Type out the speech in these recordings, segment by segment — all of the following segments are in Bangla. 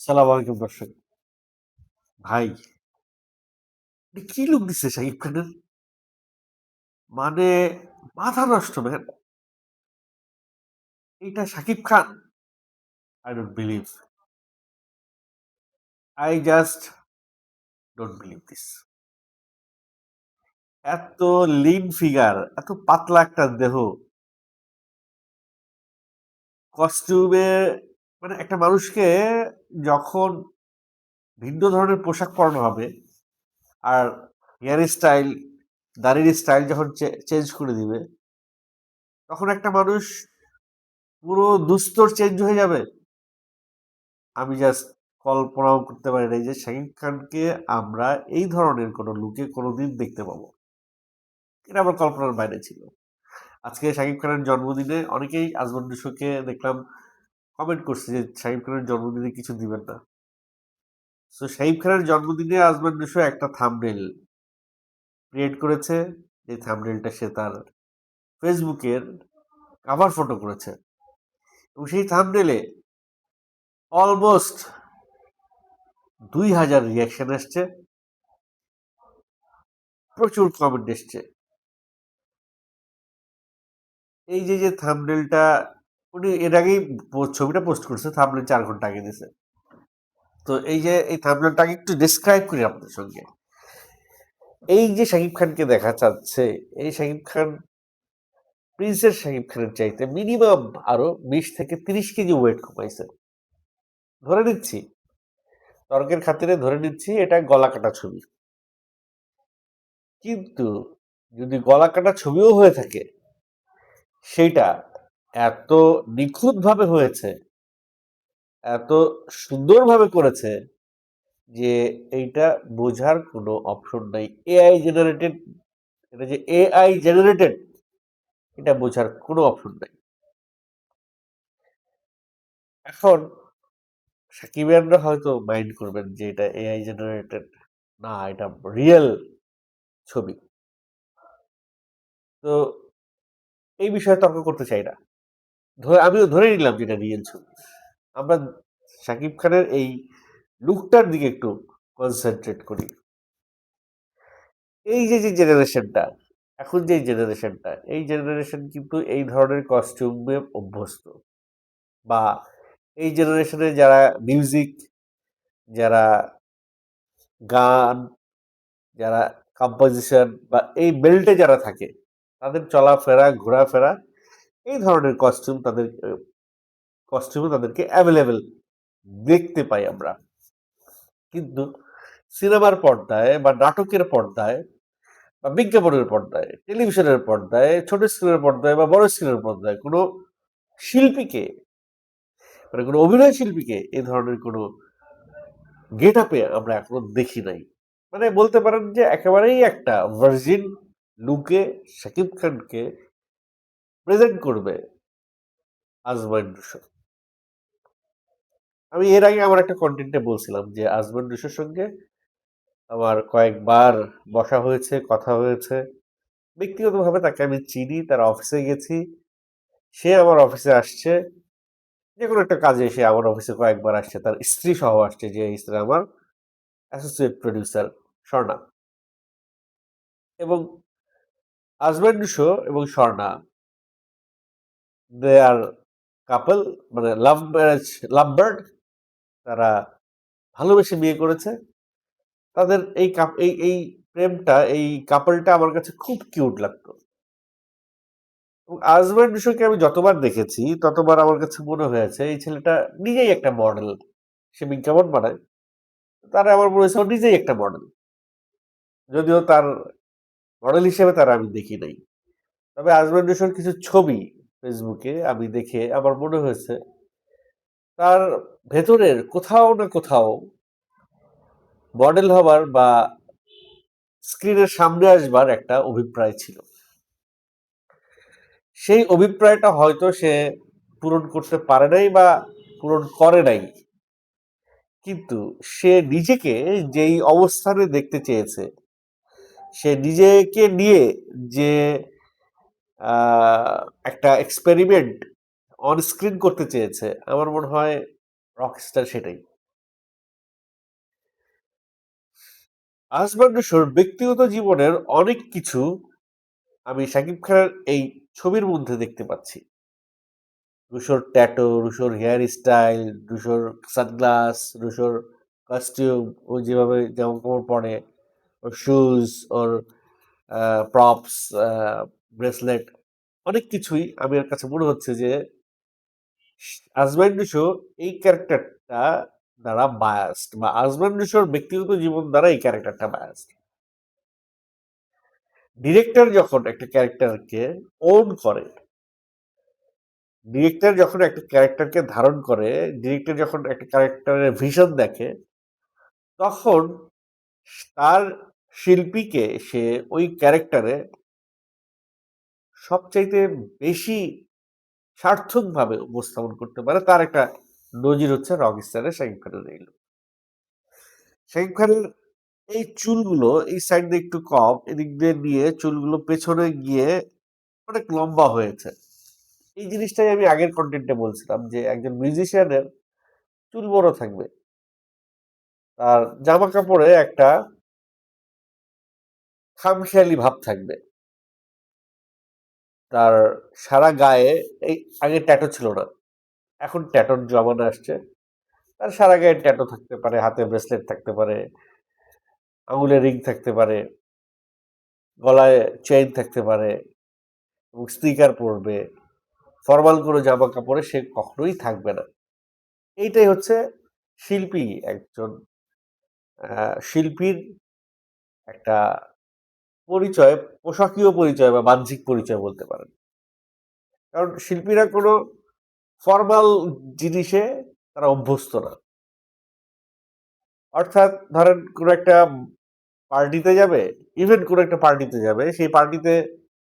সালাম আলাইকুম দর্শক ভাই। কি লুক দিচ্ছে শাকিব খানের, মানে মাথা নষ্ট ম্যান। এটা Shakib Khan? I don't believe, I just don't believe this. এত লিন ফিগার, এত পাতলা একটা দেহ, কস্টিউমে, মানে একটা মানুষকে যখন ভিন্ন ধরনের পোশাক পরানো হবে আর হেয়ার স্টাইল, দাড়ির স্টাইল যখন চেঞ্জ করে দিবে, তখন একটা মানুষ পুরো দুস্তর চেঞ্জ হয়ে যাবে। আমি জাস্ট কল্পনাও করতে পারি নাই যে শাকিব খানকে আমরা এই ধরনের কোনো লুকে কোনোদিন দেখতে পাবো। এটা আমার কল্পনার বাইরে ছিল। আজকে শাকিব খানের জন্মদিনে অনেকেই আজমান নিশোকে দেখলাম কমেন্ট করছে যে শাকিব খানের জন্মদিনে কিছু দিবেন না। তো শাকিব খানের জন্মদিনে আজমান নিশো একটা থাম্বনেল ক্রিয়েট করেছে। এই থাম্বনেলটা সে তার ফেসবুকের কাভার ফটো করেছে, এবং সেই থাম্বনেলে অলমোস্ট 2000 রিয়াকশন এসছে, প্রচুর কমেন্ট এসছে। এই যে যে থাম্বনেলটা উনি এর আগেই ছবিটা পোস্ট করছে, থাম্বনেল 4 ঘন্টা আগে দিয়েছে। তো এই যে এই থাম্বনেলটাকে একটু ডিসক্রাইব করি আপনাদের সঙ্গে। এই যে শাকিব খানকে দেখা যাচ্ছে, এই শাকিব খান প্রিন্সের শাকিব খানের চাইতে মিনিমাম আরো 20 থেকে 30 কেজি ওয়েট কমাইছে। ধরে নিচ্ছি, তর্কের খাতিরে ধরে নিচ্ছি এটা গলা কাটা ছবি, কিন্তু যদি গলা কাটা ছবিও হয়ে থাকে, সেইটা এত নিখুঁত ভাবে হয়েছে, এত সুন্দরভাবে করেছে যে এইটা বোঝার কোনো অপশন নাই। এআই জেনারেটেড, এটা যে এআই জেনারেটেড, এটা বোঝার কোনো অপশন নাই। এখন সাকিবিয়ানরা হয়তো মাইন্ড করবেন যে এটা এআই জেনারেটেড না, এটা রিয়েল ছবি। তো এই বিষয়ে তর্ক করতে চাই না, আমিও ধরে নিলাম যে এটা রিয়েল ছবি। আমরা শাকিব খানের এই লুকটার দিকে একটু কনসেন্ট্রেট করি। এই যে যে জেনারেশনটা, এখন যে জেনারেশনটা, এই জেনারেশন কিন্তু এই ধরনের কস্টিউমে অভ্যস্ত, বা এই জেনারেশনে যারা মিউজিক, যারা গান, যারা কম্পোজিশন বা এই বেল্টে যারা থাকে, তাদের চলাফেরা ঘোরাফেরা এই ধরনের কস্টিউমে তাদেরকে অ্যাভেলেবেল দেখতে পাই আমরা। কিন্তু সিনেমার পর্দায় বা নাটকের পর্দায় বা বিজ্ঞাপনের পর্দায়, টেলিভিশনের পর্দায়, ছোট স্ক্রিনের পর্দায় বা বড় স্ক্রিনের পর্দায় কোনো শিল্পীকে, মানে কোনো অভিনয় শিল্পীকে এ ধরনের কোনো গেট আপে আমরা এখনো দেখি নাই। মানে বলতে পারেন যে একেবারেই একটা ভার্জিন লুকে শাকিব খানকে প্রেজেন্ট করবে আজমান রুশো। আমি এর আগে আমার একটা কন্টেন্টে বলছিলাম যে আজমান রুশোর সঙ্গে আমার কয়েকবার বসা হয়েছে, কথা হয়েছে। ব্যক্তিগতভাবে তাকে আমি চিনি, তার অফিসে গেছি, সে আমার অফিসে আসছে, যে কোনো একটা কাজে সে আমার অফিসে কয়েকবার আসছে, তার স্ত্রী সহ আসছে, যে স্ত্রী আমার অ্যাসোসিয়েট প্রডিউসার স্বর্ণা। এবং হাজব্যান্ড শো এবং স্বর্ণা, দে আর কাপল, মানে লাভ ম্যারেজ, লাভ বার্ড। তারা ভালোবেসে বিয়ে করেছে। তাদের এই প্রেমটা, এই কাপলটা আমার কাছে খুব কিউট লাগতো। এবং হাজব্যান্ড শোকে আমি যতবার দেখেছি ততবার আমার কাছে মনে হয়েছে এই ছেলেটা নিজেই একটা মডেল। সে বিজ্ঞাপন বানায়, তারা আমার মনে হয়েছে ও নিজেই একটা মডেল, যদিও তার মডেল হিসেবে তারা আমি দেখি নাই। তবে আজমান নিশোর কিছু ছবি ফেসবুকে আমি দেখে আমার মনে হয়েছে তার ভেতরের কোথাও না কোথাও মডেল হবার বা স্ক্রিনের সামনে আসবার একটা অভিপ্রায় ছিল। সেই অভিপ্রায়টা হয়তো সে পূরণ করতে পারে নাই বা পূরণ করে নাই, কিন্তু সে নিজেকে যেই অবস্থানে দেখতে চেয়েছে, সে নিজেকে নিয়ে যে একটা এক্সপেরিমেন্ট অন স্ক্রিন করতে চেয়েছে, আমার মনে হয় রকস্টার সেটাই। আসমান নসুর ব্যক্তিগত জীবনের অনেক কিছু আমি শাকিব খানের এই ছবির মধ্যে দেখতে পাচ্ছি। রুশোর ট্যাটু, রুশোর হেয়ার স্টাইল, রুশোর সানগ্লাস, রুশোর কস্টিউম, ও যেভাবে জামাকাপড় পরে, ওর শুজ, ওর প্রপস, ব্রেসলেট, অনেক কিছুই আমি এর কাছে মনে হচ্ছে যে আজমান নিশো এই ক্যারেক্টারটা দ্বারা বায়াসড, বা আজমান নিশোর ব্যক্তিগত জীবন দ্বারা এই ক্যারেক্টারটা বায়াসড। ডিরেক্টর যখন একটা ক্যারেক্টারকে ওন করে, ডিরেক্টর যখন একটা ক্যারেক্টারকে ধারণ করে, ডিরেক্টর যখন একটা ক্যারেক্টারের ভিশন দেখে, তখন তার শিল্পীকে সে ওই ক্যারেক্টারে সবচাইতে বেশি সার্থকভাবে উপস্থাপন করতে পারে। তার একটা নজির হচ্ছে রকস্টারে শাকিব খানের এই look। শাকিব খানের এই চুলগুলো এই সাইড দিয়ে একটু কম, এদিক দিয়ে নিয়ে চুলগুলো পেছনে গিয়ে অনেক লম্বা হয়েছে। এই জিনিসটাই আমি আগের কন্টেন্টে বলছিলাম যে একজন মিউজিশিয়ানের চুল বড় থাকবে, তার জামা কাপড়ে একটা খামখেয়ালি ভাব থাকবে, তার সারা গায়ে, এই আগে ট্যাটু ছিল না, এখন ট্যাটুর জমানা আসছে, তার সারা গায়ে ট্যাটু থাকতে পারে, হাতে ব্রেসলেট থাকতে পারে, আঙুলে রিং থাকতে পারে, গলায় চেইন থাকতে পারে, এবং স্নিকার পরবে, ফরমাল কোনো জামা কাপড়ে সে কখনোই থাকবে না। এইটাই হচ্ছে শিল্পী, একজন শিল্পীর একটা পরিচয়, পোশাকীয় পরিচয় বা বাহ্যিক পরিচয় বলতে পারেন। কারণ শিল্পীরা কোনো ফর্মাল জিনিসে তারা অভ্যস্ত না। অর্থাৎ ধরেন কোনো একটা পার্টিতে যাবে, ইভেন কোনো একটা পার্টিতে যাবে, সেই পার্টিতে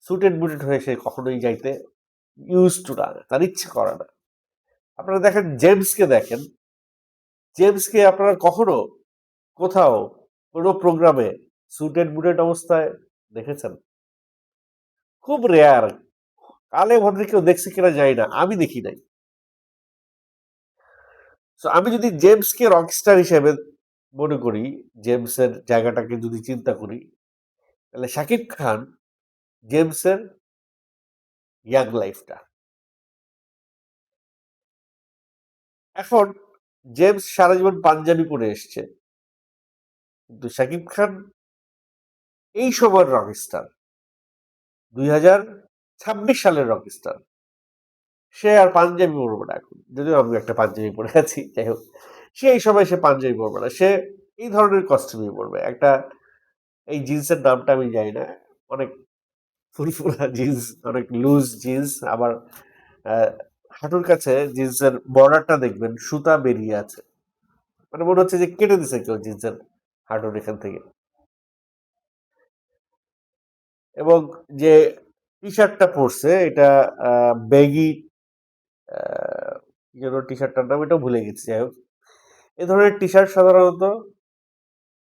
সুটেড বুটেড হয়ে সে কখনোই যাইতে ইউজ টু না, তার ইচ্ছে করে না। আপনারা দেখেন জেমসকে, দেখেন জেমসকে আপনারা কখনো কোথাও কোনো প্রোগ্রামে সুটেড বুটেড অবস্থায় দেখেছেন? খুব রেয়ার। কালে ভদ্রে কেউ দেখছে কিনা যায় না, আমি দেখি নাই। সো আমি যদি জেমসকে রকস্টার হিসেবে মনে করি, জেমসের জায়গাটাকে যদি চিন্তা করি, তাহলে শাকিব খান জেমসের ইয়াং লাইফটা। এখন জেমস সারা জীবন পাঞ্জাবি পরে এসছে, কিন্তু শাকিব খান এই সময়ের রকস্টার, 2026 সালের রকস্টার। সে আর পাঞ্জাবি পরবে না এখন, যদিও আমি একটা পাঞ্জাবি পরে আছি, যাই হোক। সে এই সময় সে পাঞ্জাবি পরবে না, সে এই ধরনের কস্টিউমই পরবে। একটা, এই জিন্সের নামটা আমি জানি না, অনেক ফুরফুরা জিন্স, অনেক লুজ জিন্স, আবার আহ, হাঁটুর কাছে জিন্সের বর্ডারটা দেখবেন সুতা বেরিয়ে আছে, মানে মনে হচ্ছে যে কেটে দিছে কেউ জিন্সের হাঁটুর এখান থেকে। এবং যে টি শার্টটা পরছে এটা বেগি, কি যেন টি শার্টটার নাম, এটাও ভুলে গেছি, যাই হোক। এ ধরনের টি শার্ট সাধারণত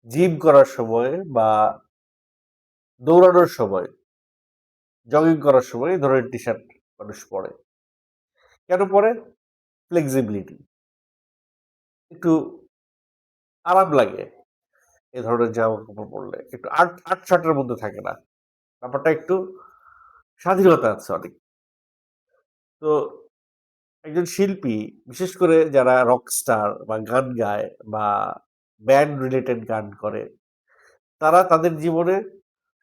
জিম করার সময় বা দৌড়ানোর সময়, জগিং করার সময় এই ধরনের টি শার্ট মানুষ পরে। কেন পরে? ফ্লেক্সিবিলিটি, একটু আরাম লাগে এ ধরনের জামা কাপড় পরলে, একটু আট আট শার্টের মধ্যে থাকে না, ব্যাপারটা একটু স্বাধীনতা আছে অনেক। তো একজন শিল্পী, বিশেষ করে যারা রকস্টার বা গান গায় বা ব্যান্ড রিলেটেড গান করে, তারা তাদের জীবনে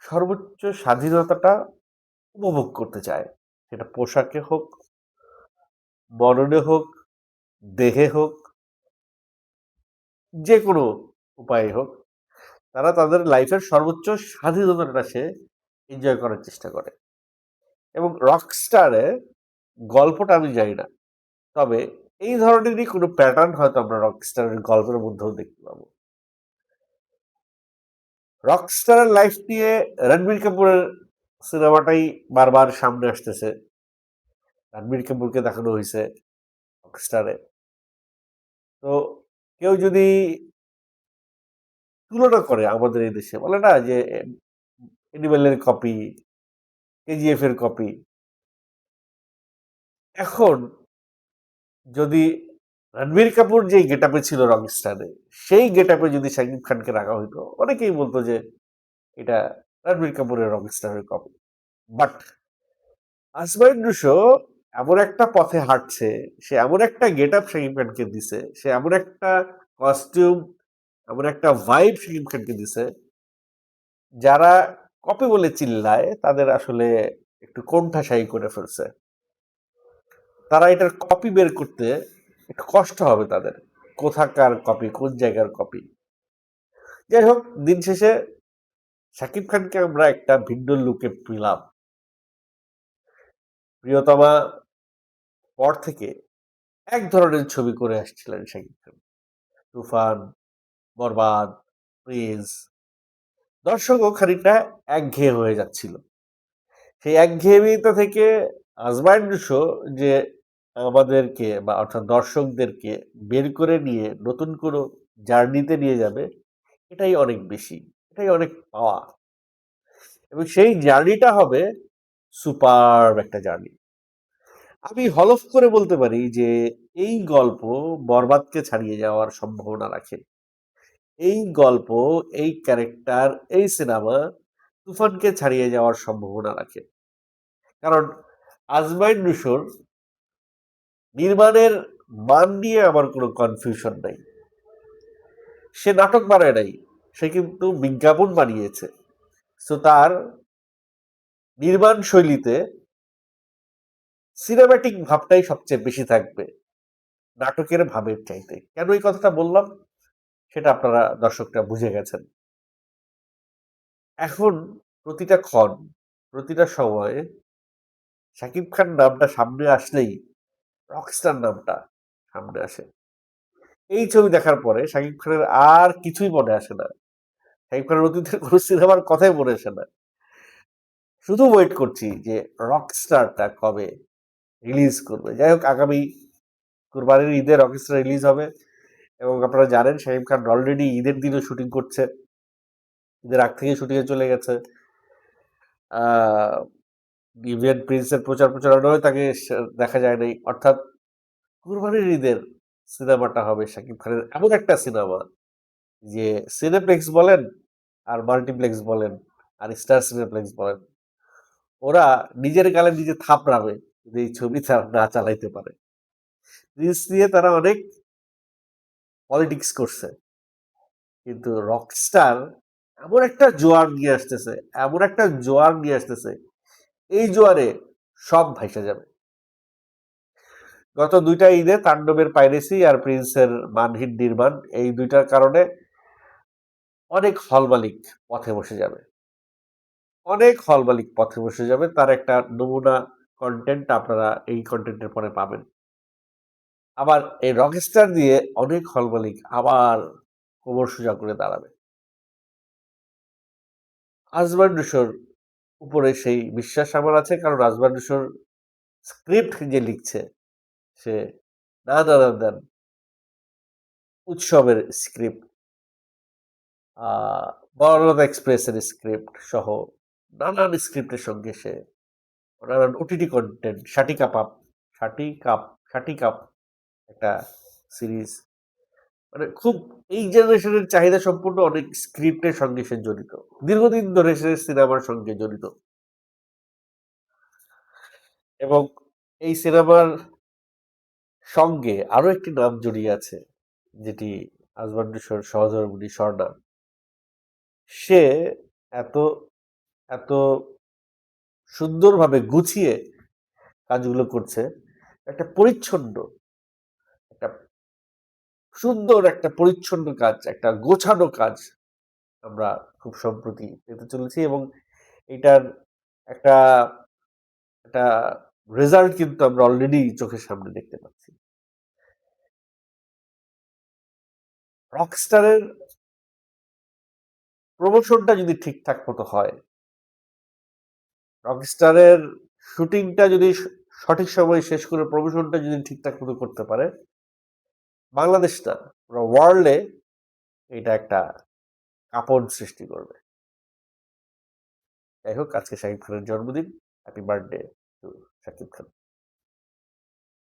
সর্বোচ্চ স্বাধীনতাটা উপভোগ করতে চায়। সেটা পোশাকে হোক, বর্ণনে হোক, দেহে হোক, যে কোনো উপায়ে হোক, তারা তাদের লাইফের সর্বোচ্চ স্বাধীনতাটা সে এনজয় করার চেষ্টা করে। এবং রকস্টারে গল্পটা আমি জানি না, তবে এই ধরনেরই কোনো প্যাটার্ন হয়তো আমরা রকস্টারের গল্পের মধ্যেও দেখতে পাবো। রকস্টারের লাইফ নিয়ে রণবীর কাপুরের সিনেমাটাই বারবার সামনে আসতেছে, রণবীর কাপুরকে দেখানো হয়েছে রকস্টারে। তো কেউ যদি তুলনা করে আমাদের এই দেশে, বলে না যে এনিমেলের কপি, কেজিএফ এর কপি, এখন যদি রণবীর কাপুর যেই গেটআপে ছিল রকস্টারে, সেই গেটআপে যদি শাকিব খানকে রাখা হইতো, অনেকেই বলতো যে এটা রণবীর কাপুরের রকস্টারের কপি। বাট আসমাইন রুশো এমন একটা পথে হাঁটছে, সে এমন একটা গেটআপ শাকিব খানকে দিছে, সে এমন একটা কস্টিউম, এমন একটা ভাইব শাকিব খানকে দিছে, যারা কপি বলে চিল্লায় তাদের আসলে একটু কোণঠাসাই করে ফেলছে। তারা এটার কপি বের করতে একটু কষ্ট হবে তাদের, কোথাকার কপি, কোন জায়গার কপি। যাই হোক, দিন শেষে শাকিব খানকে আমরা একটা ভিন্ন লুকে পেলাম। প্রিয়তমা পর থেকে এক ধরনের ছবি করে আসছিলেন শাকিব খান। তুফান, বরবাদ, প্রিন্স, দর্শকও খানিকটা একঘেয়ে হয়ে যাচ্ছিল। সেই একঘেয়েমিটা থেকে আজমাইন রুশো যে আমাদেরকে বা অর্থাৎ দর্শকদেরকে বের করে নিয়ে নতুন কোনো জার্নিতে নিয়ে যাবে, এটাই অনেক বেশি, এটাই অনেক পাওয়া। এবং সেই জার্নিটা হবে সুপার একটা জার্নি। আমি হলফ করে বলতে পারি যে এই গল্প বরবাদকে ছাড়িয়ে যাওয়ার সম্ভাবনা রাখে। এই গল্প, এই ক্যারেক্টার, এই সিনেমা তুফানকে ছাড়িয়ে যাওয়ার সম্ভাবনা রাখে। কারণ আজমাইন রুশোর নির্মাণের মান নিয়ে আমার কোনো কনফিউশন নাই। সে নাটক বানায় নাই, সে কিন্তু বিজ্ঞাপন বানিয়েছে। সো তার নির্মাণ শৈলীতে সিনেম্যাটিক ভাবটাই সবচেয়ে বেশি থাকবে নাটকের ভাবের চাইতে। কেন এই কথাটা বললাম সেটা আপনারা দর্শকরা বুঝে গেছেন। এখন প্রতিটা ক্ষণ, প্রতিটা সময়ে শাকিব খান নামটা সামনে আসলেই রকস্টার নামটা সামনে আসে। এই ছবি দেখার পরে শাকিব খানের আর কিছুই মনে আসে না। শাকিব খানের অতীতের কোনো সিনেমার কথাই মনে আসে না। শুধু ওয়েট করছি যে রকস্টারটা কবে রিলিজ করবে। যাই হোক, আগামী কুরবানির ঈদে রকস্টার রিলিজ হবে এবং আপনারা জানেন শাকিব খান অলরেডি ঈদের দিনও শুটিং করছে। ঈদের আগ থেকে শুটিংয়ে চলে গেছে। ইভেন প্রিন্সের প্রচার প্রচারণায় তাকে দেখা যায় নাই। অর্থাৎ কুরবানির ঈদের সিনেমাটা হবে শাকিব খানের এমন একটা সিনেমা যে সিনেপ্লেক্স বলেন আর মাল্টিপ্লেক্স বলেন আর স্টার সিনেপ্লেক্স বলেন, ওরা নিজের গালে নিজে থাপড়াবে যদি এই ছবি না চালাইতে পারে। রিলস নিয়ে তারা অনেক পলিটিক্স করছে, কিন্তু রকস্টার এমন একটা জোয়ার নিয়ে আসতেছে, এমন একটা জোয়ার নিয়ে আসতেছে, এই জোয়ারে সব ভাইসা যাবে। গত দুইটা ঈদে তাণ্ডবের পাইরেসি আর প্রিন্সের মানহীন নির্মাণ, এই দুইটার কারণে অনেক হল মালিক পথে বসে যাবে, অনেক হল মালিক পথে বসে যাবে। তার একটা নমুনা কন্টেন্ট আপনারা এই কন্টেন্টের পরে পাবেন। আবার এই রকস্টার দিয়ে অনেক হল মালিক আবার কোমর সোজা করে দাঁড়াবে। আজমান রুশোর উপরে সেই বিশ্বাস আমার আছে, কারণ আজমান রুশোর স্ক্রিপ্ট যে লিখছে, সে নানান উৎসবের স্ক্রিপ্ট, বড়লতা এক্সপ্রেসের স্ক্রিপ্ট সহ নানান স্ক্রিপ্টের সঙ্গে সে নানান ওটিটি কন্টেন্ট, ষাটি কাপ একটা সিরিজ, মানে খুব এই জেনারেশনের চাহিদা সম্পূর্ণ অনেক স্ক্রিপ্টের সঙ্গে সে জড়িত, দীর্ঘদিন ধরে সে সিনেমার সঙ্গে জড়িত। এবং এই সিনেমার সঙ্গে আরো একটি নাম জড়িয়ে আছে, যেটি আজমান রুশোর সহধর্মিণী স্বর্ণা। সে এত এত সুন্দরভাবে গুছিয়ে কাজগুলো করছে, একটা পরিচ্ছন্ন, একটা সুন্দর, একটা পরিচ্ছন্ন কাজ, একটা গোছানো কাজ আমরা খুব সম্প্রতি পেতে চলেছি। এবং এটার একটা একটা রেজাল্ট কিন্তু আমরা অলরেডি চোখের সামনে দেখতে পাচ্ছি। রকস্টারের প্রমোশনটা যদি ঠিকঠাক মতো হয়, রকস্টারের শুটিংটা যদি সঠিক সময়ে শেষ করে প্রমোশনটা যদি ঠিকঠাক মতো করতে পারে, বাংলাদেশ না, পুরো ওয়ার্ল্ডে এটা একটা কাঁপন সৃষ্টি করবে। যাই হোক, আজকে শাকিব খানের জন্মদিন। Happy birthday to Shakib Khan.